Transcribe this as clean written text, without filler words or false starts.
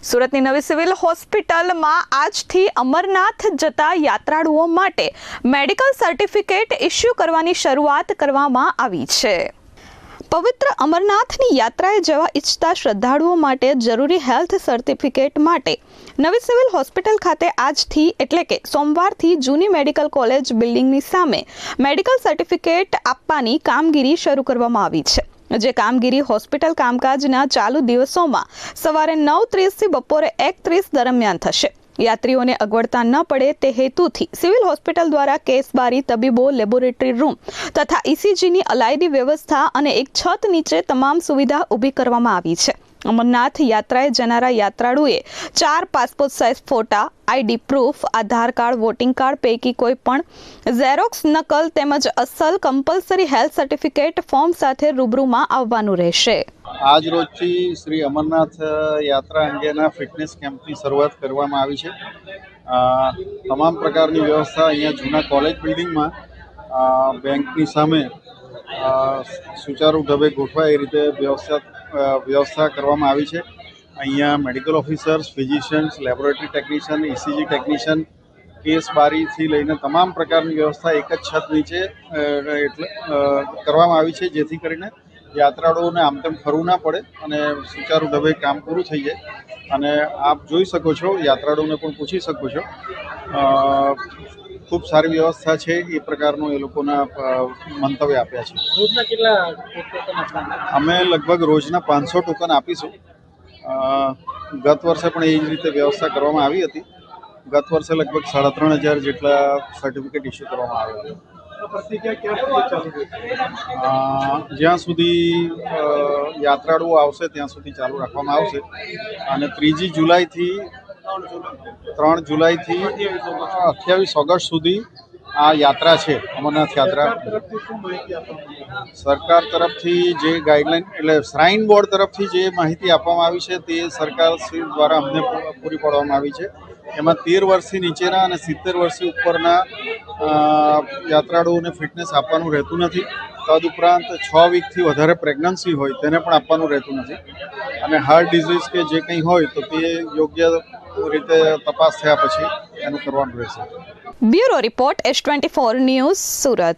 સુરતની નવી સિવિલ હોસ્પિટલમાં આજથી અમરનાથ જતા યાત્રાળુઓ માટે મેડિકલ સર્ટિફિકેટ ઇસ્યુ કરવાની શરૂઆત કરવામાં આવી છે। પવિત્ર અમરનાથની યાત્રાએ જવા ઈચ્છતા શ્રદ્ધાળુઓ માટે જરૂરી હેલ્થ સર્ટિફિકેટ માટે નવી સિવિલ હોસ્પિટલ ખાતે આજથી એટલે કે સોમવારથી જૂની મેડિકલ કોલેજ બિલ્ડિંગની સામે મેડિકલ સર્ટિફિકેટ આપવાની કામગીરી શરૂ કરવામાં આવી છે। જે કામગીરી હોસ્પિટલ કામકાજના ચાલુ દિવસોમાં સવારે 9:30 થી બપોરે 1:30 દરમિયાન થશે। યાત્રીઓને અગવડતા ન પડે તે હેતુથી સિવિલ હોસ્પિટલ દ્વારા કેસબારી, તબીબો, લેબોરેટરી રૂમ તથા ECGની અલાયદી વ્યવસ્થા અને એક છત નીચે તમામ સુવિધા ઊભી કરવામાં આવી છે। અમરનાથ યાત્રાએ જનારા યાત્રાળુએ 4 પાસપોર્ટ સાઇઝ ફોટા, ID પ્રૂફ, આધાર કાર્ડ, વોટિંગ કાર્ડ પૈકી કોઈ પણ ઝેરોક્સ નકલ તેમજ અસલ કમ્પલસરી હેલ્થ સર્ટિફિકેટ ફોર્મ સાથે રૂબરૂમાં આવવાનું રહેશે। આજ રોજથી શ્રી અમરનાથ યાત્રા અંગેના ફિટનેસ કેમ્પની શરૂઆત કરવામાં આવી છે। તમામ પ્રકારની વ્યવસ્થા અહીંયા જૂના કોલેજ બિલ્ડિંગમાં બેંકની સામે સુચારુ ઢબે ગોઠવાય એ રીતે વ્યવસ્થા કરવામાં આવી છે। અહીંયા medical officers, physicians, laboratory technician, ECG technician, case બારીથી લઈને તમામ પ્રકારની વ્યવસ્થા એક જ છત નીચે એટલે કરવામાં આવી છે, જેથી કરીને યાત્રાળુઓને આમ તેમ ફરવું ના પડે અને સુચારુ ઢબે કામ પૂરું થઈ જાય। અને આપ જોઈ શકો છો, યાત્રાળુઓને પણ પૂછી શકો છો, ખૂબ સારી વ્યવસ્થા છે એ પ્રકારનું એ લોકોના મંતવ્ય આપ્યા છે। રોજના કેટલા ટોકન આપવાના? અમે લગભગ રોજના 500 ટોકન આપીશું। ગત વર્ષે પણ એ જ રીતે વ્યવસ્થા કરવામાં આવી હતી। ગત વર્ષે લગભગ 3500 જેટલા સર્ટિફિકેટ ઇસ્યુ કરવામાં આવ્યા હતા। જ્યાં સુધી યાત્રાળુઓ આવશે ત્યાં સુધી ચાલુ રાખવામાં આવશે અને 3 જુલાઈથી 28 ઓગસ્ટ સુધી આ યાત્રા છે, અમરનાથ યાત્રા। સરકાર તરફથી જે ગાઈડલાઈન એટલે શ્રાઇન બોર્ડ તરફથી જે માહિતી આપવામાં આવી છે તે સરકાર દ્વારા અમને પૂરી પાડવામાં આવી છે। એમાં 13 વર્ષથી નીચેના અને 70 વર્ષથી ઉપરના યાત્રાળુઓને ફિટનેસ આપવાનું રહેતું નથી। તદુપરાંત 6 વીકથી વધારે પ્રેગ્નન્સી હોય તેને પણ આપવાનું રહેતું નથી અને હાર્ટ ડિઝીઝ કે જે કંઈ હોય તો તે યોગ્ય રીતે તપાસ થયા પછી એનું કરવાનું રહેશે। Bureau report S24 news, Surat.